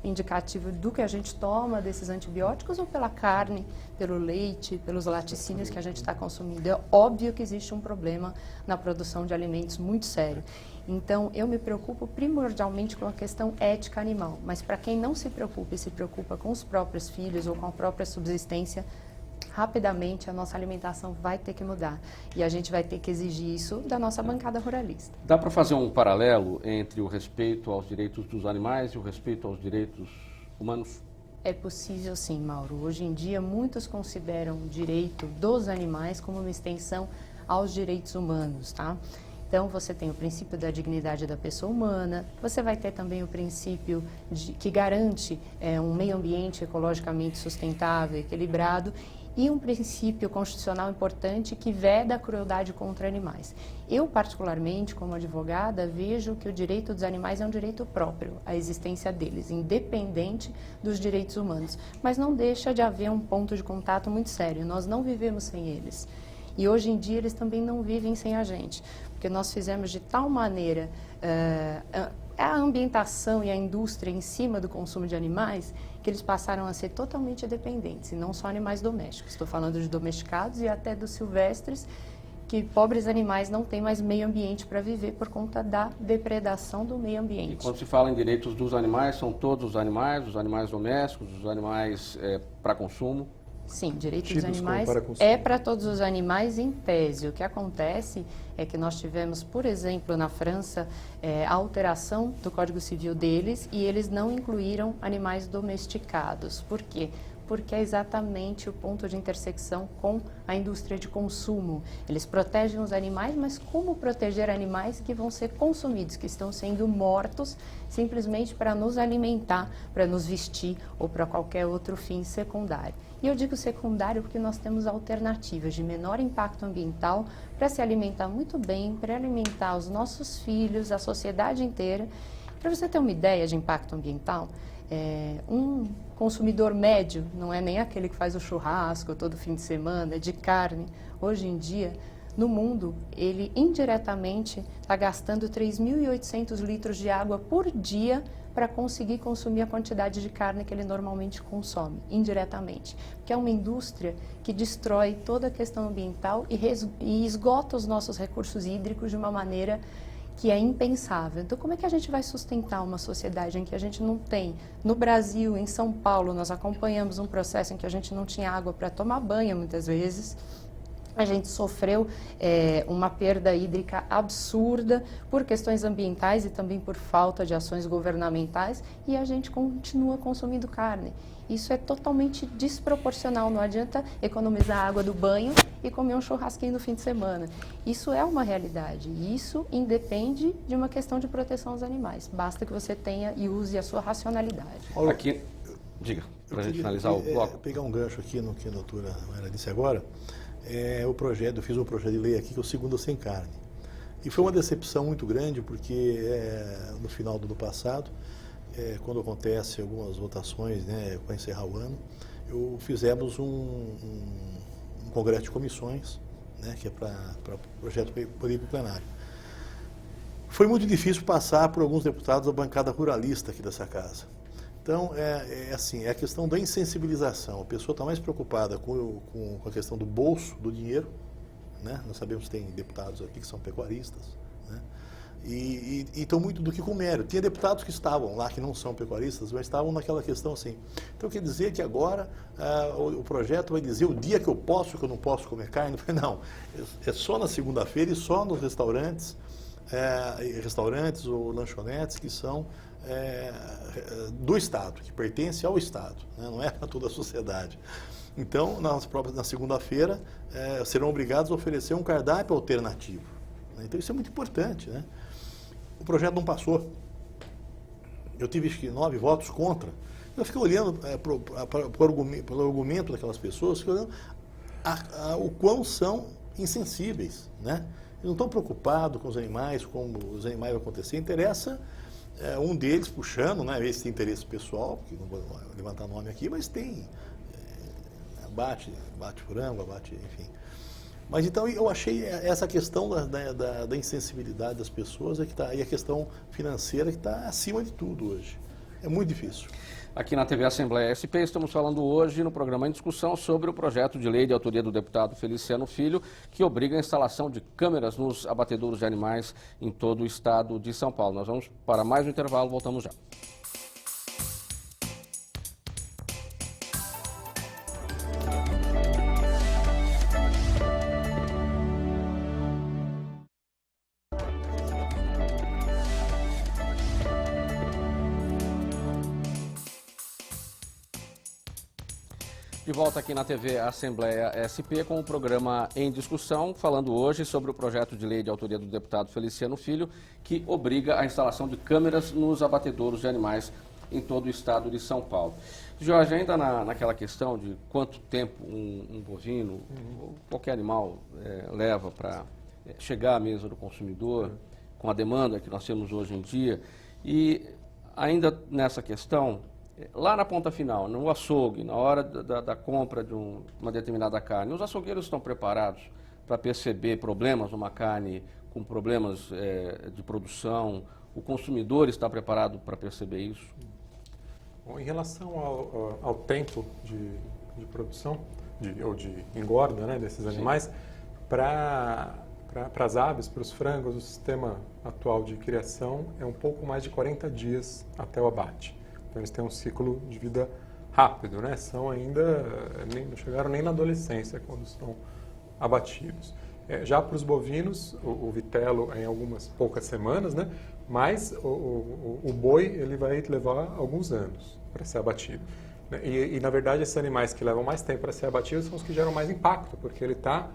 indicativo do que a gente toma desses antibióticos ou pela carne, pelo leite, pelos laticínios que a gente está consumindo? É óbvio que existe um problema na produção de alimentos muito sério. Então, eu me preocupo primordialmente com a questão ética animal, mas para quem não se preocupa e se preocupa com os próprios filhos ou com a própria subsistência, rapidamente a nossa alimentação vai ter que mudar e a gente vai ter que exigir isso da nossa bancada ruralista. Dá para fazer um paralelo entre o respeito aos direitos dos animais e o respeito aos direitos humanos? É possível sim, Mauro. Hoje em dia, muitos consideram o direito dos animais como uma extensão aos direitos humanos, tá? Então, você tem o princípio da dignidade da pessoa humana, você vai ter também o princípio que garante um meio ambiente ecologicamente sustentável, equilibrado, e um princípio constitucional importante que veda a crueldade contra animais. Eu, particularmente, como advogada, vejo que o direito dos animais é um direito próprio, a existência deles, independente dos direitos humanos. Mas não deixa de haver um ponto de contato muito sério, nós não vivemos sem eles. E hoje em dia eles também não vivem sem a gente, porque nós fizemos de tal maneira a ambientação e a indústria em cima do consumo de animais que eles passaram a ser totalmente dependentes, e não só animais domésticos. Estou falando de domesticados e até dos silvestres, que pobres animais não têm mais meio ambiente para viver por conta da depredação do meio ambiente. E quando se fala em direitos dos animais, são todos os animais domésticos, os animais para consumo? Sim, direito dos animais é para todos os animais em tese. O que acontece é que nós tivemos, por exemplo, na França, a alteração do Código Civil deles e eles não incluíram animais domesticados. Por quê? Porque é exatamente o ponto de intersecção com a indústria de consumo. Eles protegem os animais, mas como proteger animais que vão ser consumidos, que estão sendo mortos simplesmente para nos alimentar, para nos vestir ou para qualquer outro fim secundário. E eu digo secundário porque nós temos alternativas de menor impacto ambiental para se alimentar muito bem, para alimentar os nossos filhos, a sociedade inteira. Para você ter uma ideia de impacto ambiental, um consumidor médio, não é nem aquele que faz o churrasco todo fim de semana, de carne, hoje em dia, no mundo, ele indiretamente está gastando 3.800 litros de água por dia para conseguir consumir a quantidade de carne que ele normalmente consome, indiretamente. Porque é uma indústria que destrói toda a questão ambiental e esgota os nossos recursos hídricos de uma maneira que é impensável. Então, como é que a gente vai sustentar uma sociedade em que a gente não tem? No Brasil, em São Paulo, nós acompanhamos um processo em que a gente não tinha água para tomar banho, muitas vezes. A gente sofreu uma perda hídrica absurda por questões ambientais e também por falta de ações governamentais, e a gente continua consumindo carne. Isso é totalmente desproporcional, não adianta economizar a água do banho e comer um churrasquinho no fim de semana. Isso é uma realidade e isso independe de uma questão de proteção aos animais. Basta que você tenha e use a sua racionalidade. Aqui, diga, para a gente finalizar o bloco. Pegar um gancho aqui no que a doutora Mayra disse agora, eu fiz um projeto de lei aqui que é o Segundo Sem Carne. E foi uma decepção muito grande porque no final do ano passado, quando acontece algumas votações, né, para encerrar o ano, fizemos um congresso de comissões, né, que é para projeto para ir para o plenário. Foi muito difícil passar por alguns deputados da bancada ruralista aqui dessa casa. Então, é a questão da insensibilização. A pessoa está mais preocupada com a questão do bolso, do dinheiro, né? Nós sabemos que tem deputados aqui que são pecuaristas, né? E estão muito do que com mérito. Tinha deputados que estavam lá, que não são pecuaristas, mas estavam naquela questão assim. Então, quer dizer que agora o projeto vai dizer o dia que eu posso, que eu não posso comer carne? Não, é só na segunda-feira e só nos restaurantes ou lanchonetes que são do Estado, que pertence ao Estado, né? Não é para toda a sociedade. Então, na segunda-feira, serão obrigados a oferecer um cardápio alternativo, né? Então, isso é muito importante, né? O projeto não passou. Eu tive, acho que, 9 votos contra. Eu fiquei olhando pelo argumento daquelas pessoas, fiquei olhando o quão são insensíveis, né? Eles não estão preocupados com os animais, como os animais vão acontecer. Interessa um deles puxando, né? Esse tem interesse pessoal, que não vou levantar nome aqui, mas tem abate frango, enfim. Mas então eu achei essa questão da insensibilidade das pessoas e a questão financeira que está acima de tudo hoje. É muito difícil. Aqui na TV Assembleia SP estamos falando hoje no programa em discussão sobre o projeto de lei de autoria do deputado Feliciano Filho, que obriga a instalação de câmeras nos abatedouros de animais em todo o estado de São Paulo. Nós vamos para mais um intervalo, voltamos já. De volta aqui na TV Assembleia SP com o programa Em Discussão, falando hoje sobre o projeto de lei de autoria do deputado Feliciano Filho, que obriga a instalação de câmeras nos abatedouros de animais em todo o estado de São Paulo. Jorge, ainda naquela questão de quanto tempo um bovino ou qualquer animal leva para chegar à mesa do consumidor, com a demanda que nós temos hoje em dia, e ainda nessa questão, lá na ponta final, no açougue, na hora da compra de uma determinada carne, os açougueiros estão preparados para perceber problemas numa carne com problemas de produção? O consumidor está preparado para perceber isso? Bom, em relação ao tempo de produção ou de engorda, né, desses animais, para as aves, para os frangos, o sistema atual de criação é um pouco mais de 40 dias até o abate. Então, eles têm um ciclo de vida rápido, né? São ainda, não chegaram nem na adolescência quando são abatidos. Já para os bovinos, o vitelo em algumas poucas semanas, né? Mas o boi ele vai levar alguns anos para ser abatido. E, na verdade, esses animais que levam mais tempo para ser abatidos são os que geram mais impacto, porque ele está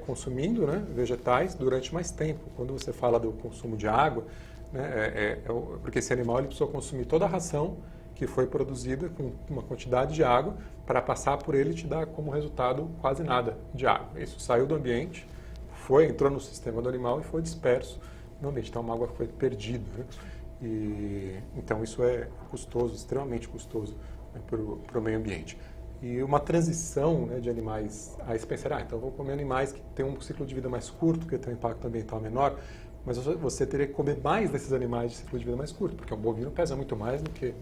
consumindo, né, vegetais durante mais tempo. Quando você fala do consumo de água, né, porque esse animal ele precisou consumir toda a ração que foi produzida com uma quantidade de água para passar por ele e te dar como resultado quase nada de água. Isso saiu do ambiente, entrou no sistema do animal e foi disperso no ambiente. Então, a água foi perdida. Né? Então, isso é custoso, extremamente custoso, né, para o meio ambiente. E uma transição, né, de animais, aí você pensar, então vou comer animais que têm um ciclo de vida mais curto, que tem um impacto ambiental menor, mas você teria que comer mais desses animais de ciclo de vida mais curto, porque um bovino pesa muito mais do que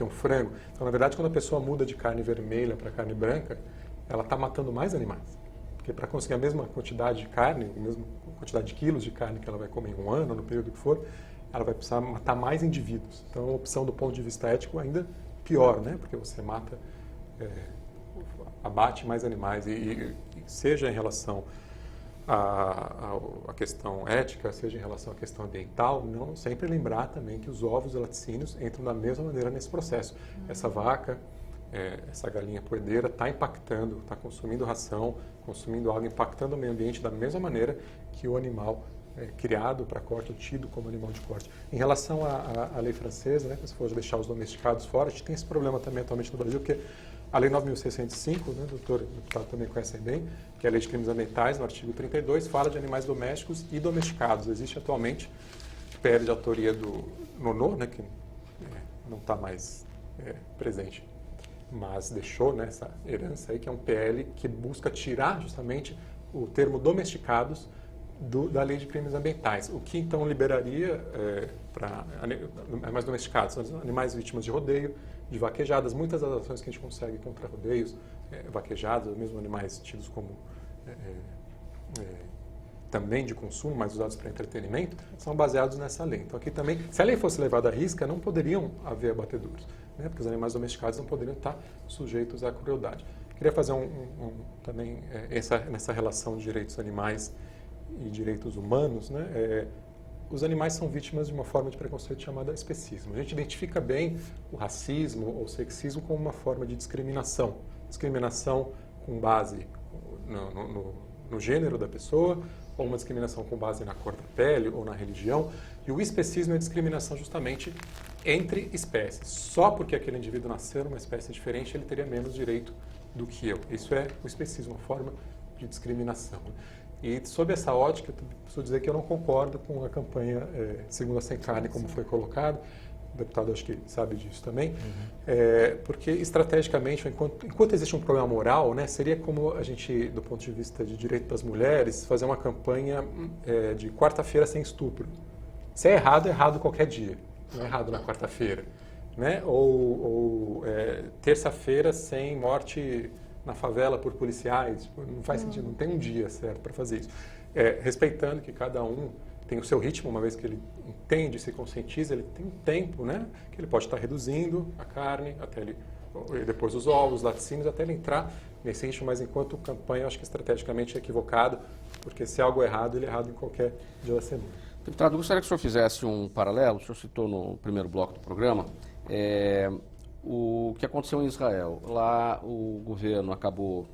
um frango. Então, na verdade, quando a pessoa muda de carne vermelha para carne branca, ela está matando mais animais. Porque para conseguir a mesma quantidade de carne, a mesma quantidade de quilos de carne que ela vai comer em um ano, no período que for, ela vai precisar matar mais indivíduos. Então, é uma opção do ponto de vista ético ainda pior, né? Porque você abate mais animais, e seja em relação à questão ética, seja em relação à questão ambiental, não sempre lembrar também que os ovos e laticínios entram da mesma maneira nesse processo. Essa vaca, essa galinha poedeira está impactando, está consumindo ração, consumindo água, impactando o meio ambiente da mesma maneira que o animal criado para corte, ou tido como animal de corte. Em relação à lei francesa, né, que você falou de deixar os domesticados fora, a gente tem esse problema também atualmente no Brasil, porque a Lei 9.605, né, o deputado também conhece bem, que é a Lei de Crimes Ambientais, no artigo 32, fala de animais domésticos e domesticados. Existe atualmente PL de autoria do Nonô, né, que não está mais presente, mas deixou, né, essa herança aí, que é um PL que busca tirar justamente o termo domesticados da Lei de Crimes Ambientais, o que então liberaria para animais domesticados, animais vítimas de rodeio, de vaquejadas. Muitas das ações que a gente consegue contra rodeios, vaquejadas, ou mesmo animais tidos como também de consumo, mas usados para entretenimento, são baseados nessa lei. Então aqui também, se a lei fosse levada à risca, não poderiam haver abatedouros, né? Porque os animais domesticados não poderiam estar sujeitos à crueldade. Queria fazer também nessa relação de direitos animais e direitos humanos, né? Os animais são vítimas de uma forma de preconceito chamada especismo. A gente identifica bem o racismo ou o sexismo como uma forma de discriminação. Discriminação com base no gênero da pessoa, ou uma discriminação com base na cor da pele ou na religião. E o especismo é a discriminação justamente entre espécies. Só porque aquele indivíduo nasceu numa espécie diferente, ele teria menos direito do que eu. Isso é o especismo, uma forma de discriminação. E sob essa ótica, eu preciso dizer que eu não concordo com a campanha Segunda Sem Carne, como foi colocado. O deputado acho que sabe disso também. Porque estrategicamente, enquanto existe um problema moral, né, seria como a gente, do ponto de vista de direito das mulheres, fazer uma campanha de quarta-feira sem estupro. Se é errado qualquer dia. Não é errado na quarta-feira. Né? Ou terça-feira sem morte na favela por policiais. Não faz sentido, não tem um dia certo para fazer isso. Respeitando que cada um tem o seu ritmo, uma vez que ele entende, se conscientiza, ele tem um tempo, né, que ele pode estar reduzindo a carne, até ele, depois os ovos, laticínios, até ele entrar nesse ritmo, mas enquanto campanha, eu acho que estrategicamente é equivocado, porque se algo é errado, ele é errado em qualquer dia da semana. Deputado, gostaria que o senhor fizesse um paralelo, o senhor citou no primeiro bloco do programa, o que aconteceu em Israel. Lá o governo acabou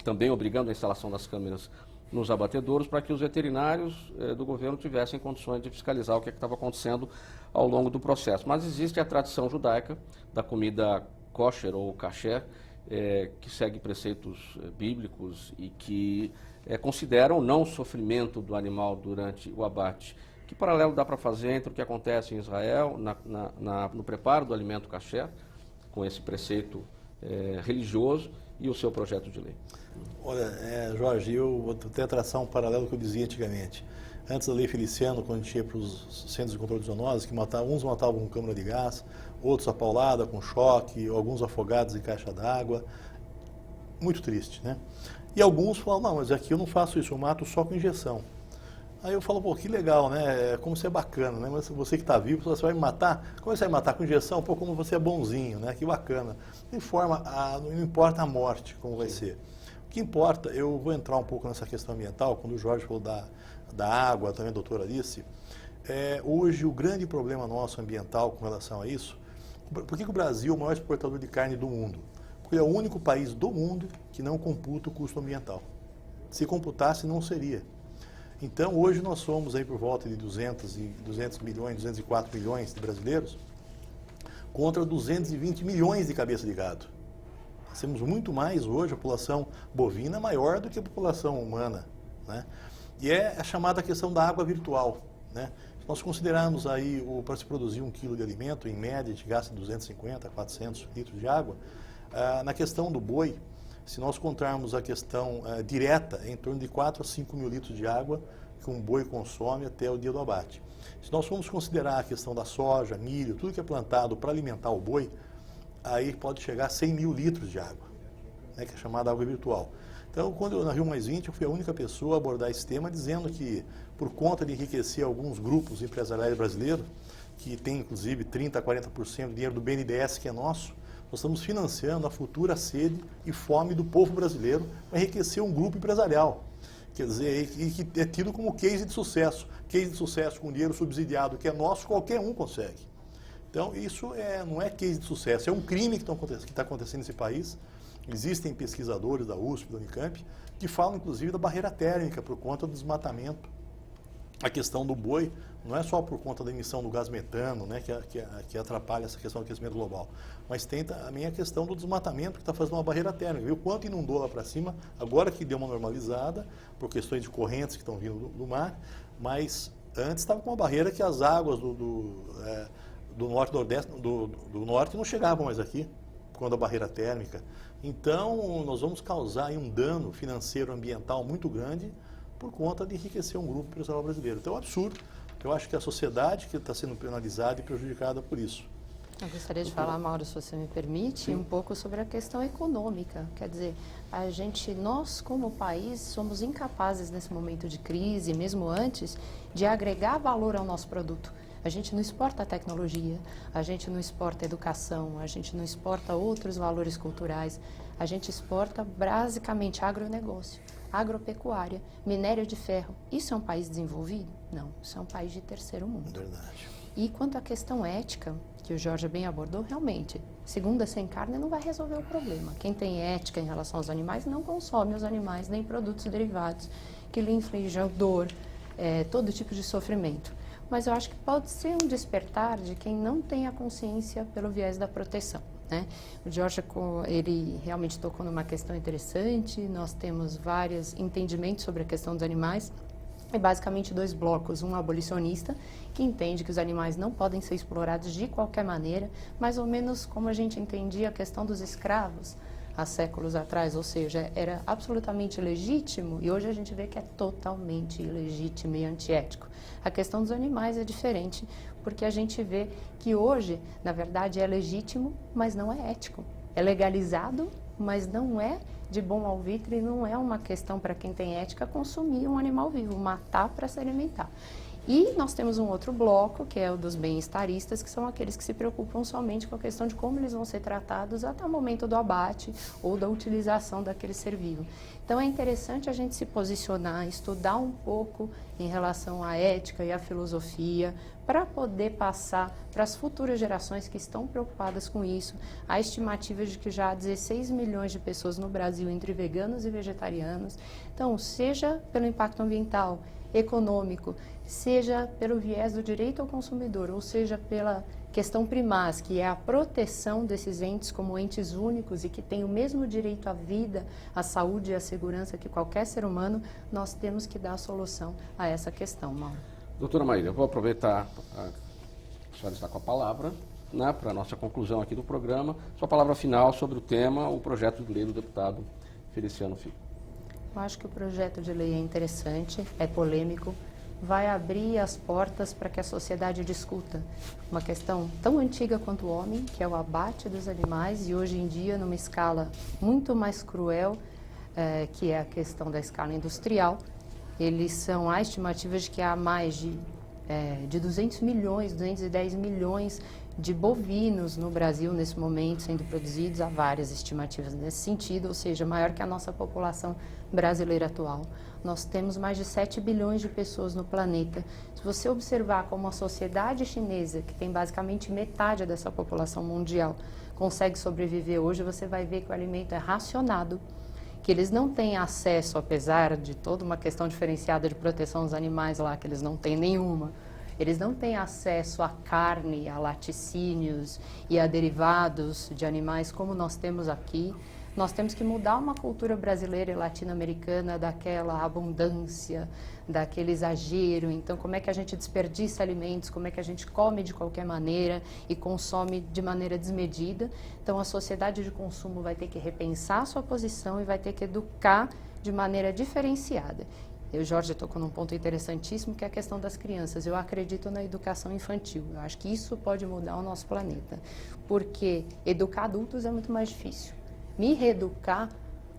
também obrigando a instalação das câmeras nos abatedouros para que os veterinários do governo tivessem condições de fiscalizar o que estava acontecendo ao longo do processo. Mas existe a tradição judaica da comida kosher ou kasher, que segue preceitos bíblicos e que consideram não o sofrimento do animal durante o abate. Que paralelo dá para fazer entre o que acontece em Israel, no preparo do alimento kasher, com esse preceito religioso, e o seu projeto de lei? Olha, Jorge, eu vou ter a traçar um paralelo que eu dizia antigamente. Antes da lei Feliciano, quando a gente ia para os centros de controle de zoonoses, que uns matavam com câmara de gás, outros a paulada, com choque, alguns afogados em caixa d'água. Muito triste, né? E alguns falam, não, mas aqui eu não faço isso, eu mato só com injeção. Aí eu falo, pô, que legal, né? Como você é bacana, né? Mas você que está vivo, você vai me matar? Como você vai me matar com injeção? Pô, como você é bonzinho, né? Que bacana. Não importa a morte, como vai ser. O que importa, eu vou entrar um pouco nessa questão ambiental, quando o Jorge falou da água, também a doutora Alice. Hoje, o grande problema nosso ambiental com relação a isso, por que o Brasil é o maior exportador de carne do mundo? Porque ele é o único país do mundo que não computa o custo ambiental. Se computasse, não seria. Então, hoje nós somos aí por volta de 200 milhões, 204 milhões de brasileiros, contra 220 milhões de cabeças de gado. Nós temos muito mais hoje, a população bovina maior do que a população humana, né? E é a chamada questão da água virtual, né? Se nós considerarmos aí, para se produzir 1 quilo de alimento, em média, a gente gasta 250 a 400 litros de água. Na questão do boi, se nós contarmos a questão direta, é em torno de 4 a 5 mil litros de água que um boi consome até o dia do abate. Se nós formos considerar a questão da soja, milho, tudo que é plantado para alimentar o boi, aí pode chegar a 100 mil litros de água, né, que é chamada água virtual. Então, quando eu na Rio Mais20, eu fui a única pessoa a abordar esse tema, dizendo que, por conta de enriquecer alguns grupos empresariais brasileiros, que tem inclusive 30% a 40% do dinheiro do BNDES, que é nosso, nós estamos financiando a futura sede e fome do povo brasileiro para enriquecer um grupo empresarial. Quer dizer, e que é tido como case de sucesso. Case de sucesso com dinheiro subsidiado, que é nosso, qualquer um consegue. Então, isso não é case de sucesso, é um crime que está acontecendo nesse país. Existem pesquisadores da USP, da Unicamp, que falam, inclusive, da barreira térmica por conta do desmatamento. A questão do boi não é só por conta da emissão do gás metano, né, que atrapalha essa questão do aquecimento global, mas tem também a questão do desmatamento, que está fazendo uma barreira térmica. Viu quanto inundou lá para cima, agora que deu uma normalizada, por questões de correntes que estão vindo do mar, mas antes estava com uma barreira que as águas do norte e nordeste, do norte não chegavam mais aqui, por conta da barreira térmica. Então, nós vamos causar aí um dano financeiro ambiental muito grande por conta de enriquecer um grupo empresarial brasileiro. Então é um absurdo. Eu acho que a sociedade que está sendo penalizada e prejudicada por isso. Eu gostaria de falar, Mauro, se você me permite, Sim, um pouco sobre a questão econômica. Quer dizer, nós como país somos incapazes nesse momento de crise, mesmo antes, de agregar valor ao nosso produto. A gente não exporta tecnologia, a gente não exporta educação, a gente não exporta outros valores culturais, a gente exporta basicamente agronegócio, agropecuária, minério de ferro. Isso é um país desenvolvido? Não, isso é um país de terceiro mundo. Verdade. E quanto à questão ética, que o Jorge bem abordou, realmente, segunda sem carne não vai resolver o problema. Quem tem ética em relação aos animais não consome os animais nem produtos derivados que lhe infligam dor, todo tipo de sofrimento. Mas eu acho que pode ser um despertar de quem não tem a consciência pelo viés da proteção, né? O Jorge, ele realmente tocou numa questão interessante. Nós temos vários entendimentos sobre a questão dos animais. É basicamente 2 blocos, um abolicionista, que entende que os animais não podem ser explorados de qualquer maneira, mais ou menos como a gente entendia a questão dos escravos há séculos atrás, ou seja, era absolutamente legítimo, e hoje a gente vê que é totalmente ilegítimo e antiético. A questão dos animais é diferente, porque a gente vê que hoje, na verdade, é legítimo, mas não é ético. É legalizado, mas não é de bom alvitre, não é uma questão para quem tem ética consumir um animal vivo, matar para se alimentar. E nós temos um outro bloco, que é o dos bem-estaristas, que são aqueles que se preocupam somente com a questão de como eles vão ser tratados até o momento do abate ou da utilização daquele ser vivo. Então é interessante a gente se posicionar, estudar um pouco em relação à ética e à filosofia, para poder passar para as futuras gerações que estão preocupadas com isso. A estimativa de que já há 16 milhões de pessoas no Brasil entre veganos e vegetarianos. Então, seja pelo impacto ambiental, econômico, seja pelo viés do direito ao consumidor, ou seja pela questão primaz, que é a proteção desses entes como entes únicos e que têm o mesmo direito à vida, à saúde e à segurança que qualquer ser humano, nós temos que dar a solução a essa questão, Mauro. Doutora Maíra, eu vou aproveitar, a senhora está com a palavra, né, para a nossa conclusão aqui do programa. Sua palavra final sobre o tema, o projeto de lei do deputado Feliciano Filho. Eu acho que o projeto de lei é interessante, é polêmico, vai abrir as portas para que a sociedade discuta uma questão tão antiga quanto o homem, que é o abate dos animais, e hoje em dia numa escala muito mais cruel, que é a questão da escala industrial. Eles são, há estimativas de que há mais de 200 milhões, 210 milhões de bovinos no Brasil nesse momento sendo produzidos, há várias estimativas nesse sentido, ou seja, maior que a nossa população brasileira atual. Nós temos mais de 7 bilhões de pessoas no planeta. Se você observar como a sociedade chinesa, que tem basicamente metade dessa população mundial, consegue sobreviver hoje, você vai ver que o alimento é racionado, que eles não têm acesso, apesar de toda uma questão diferenciada de proteção aos animais lá, que eles não têm nenhuma, eles não têm acesso à carne, a laticínios e a derivados de animais como nós temos aqui. Nós temos que mudar uma cultura brasileira e latino-americana daquela abundância, daquele exagero. Então, como é que a gente desperdiça alimentos, como é que a gente come de qualquer maneira e consome de maneira desmedida. Então, a sociedade de consumo vai ter que repensar a sua posição e vai ter que educar de maneira diferenciada. O Jorge tocou num ponto interessantíssimo, que é a questão das crianças. Eu acredito na educação infantil. Eu acho que isso pode mudar o nosso planeta, porque educar adultos é muito mais difícil. Me reeducar,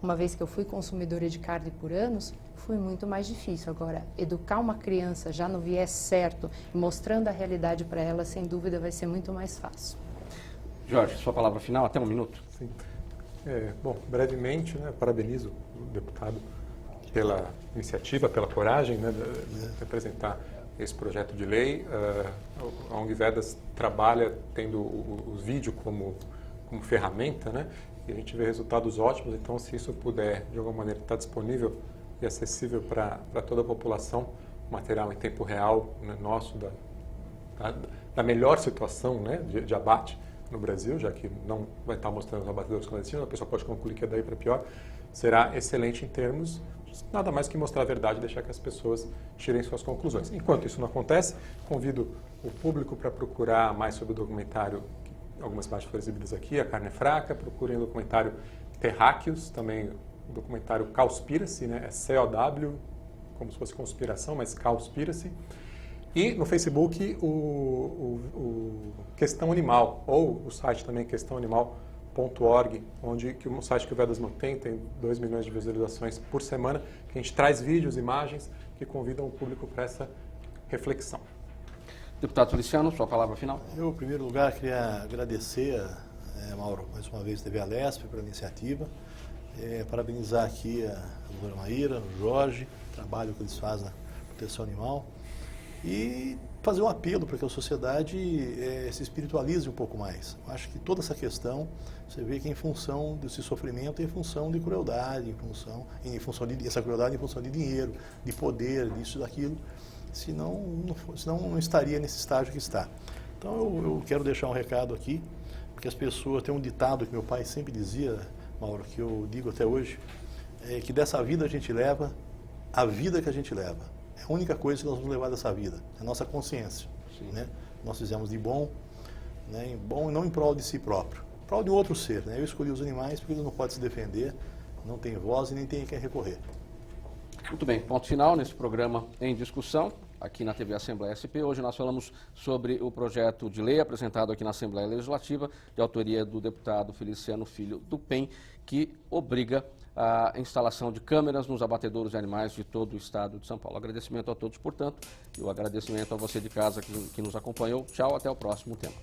uma vez que eu fui consumidora de carne por anos, foi muito mais difícil. Agora, educar uma criança já no viés certo, mostrando a realidade para ela, sem dúvida, vai ser muito mais fácil. Jorge, sua palavra final, até um minuto. Sim. Bom, brevemente, né, parabenizo o deputado pela iniciativa, pela coragem, né, de apresentar esse projeto de lei. A ONG Vedas trabalha tendo o vídeo como ferramenta, né, e a gente vê resultados ótimos. Então, se isso puder, de alguma maneira, estar disponível e acessível para toda a população, material em tempo real, né, nosso, da melhor situação, né, de abate no Brasil, já que não vai estar mostrando os abatedores clandestinos, a pessoa pode concluir que é daí para pior, será excelente em termos nada mais que mostrar a verdade e deixar que as pessoas tirem suas conclusões. Enquanto isso não acontece, convido o público para procurar mais sobre o documentário, algumas imagens foram exibidas aqui, A Carne é Fraca, procurem o documentário Terráqueos, também o documentário Cowspiracy, né? É C-O-W, como se fosse conspiração, mas Cowspiracy. E no Facebook o Questão Animal, ou o site também questãoanimal.org, onde que o site que o Vedas mantém tem 2 milhões de visualizações por semana, que a gente traz vídeos, imagens que convidam o público para essa reflexão. Deputado Feliciano, sua palavra final. Eu, em primeiro lugar, queria agradecer, Mauro, mais uma vez, TV Alesp, pela iniciativa. Parabenizar aqui a doutora Maíra, o Jorge, o trabalho que eles fazem na proteção animal. E fazer um apelo para que a sociedade se espiritualize um pouco mais. Eu acho que toda essa questão, você vê que é em função desse sofrimento, em função de crueldade, em função de essa crueldade, em função de dinheiro, de poder, disso e daquilo, senão não estaria nesse estágio que está. Então eu quero deixar um recado aqui, porque as pessoas, tem um ditado que meu pai sempre dizia, Mauro, que eu digo até hoje, que dessa vida a gente leva a vida que a gente leva. É a única coisa que nós vamos levar dessa vida, é a nossa consciência. Né? Nós fizemos de bom, né? Bom não em prol de si próprio, em prol de um outro ser. Né? Eu escolhi os animais porque eles não podem se defender, não tem voz e nem tem quem recorrer. Muito bem, ponto final nesse programa em discussão, aqui na TV Assembleia SP. Hoje nós falamos sobre o projeto de lei apresentado aqui na Assembleia Legislativa, de autoria do deputado Feliciano Filho do PEN, que obriga a instalação de câmeras nos abatedouros de animais de todo o estado de São Paulo. Agradecimento a todos, portanto, e o agradecimento a você de casa que nos acompanhou. Tchau, até o próximo tema.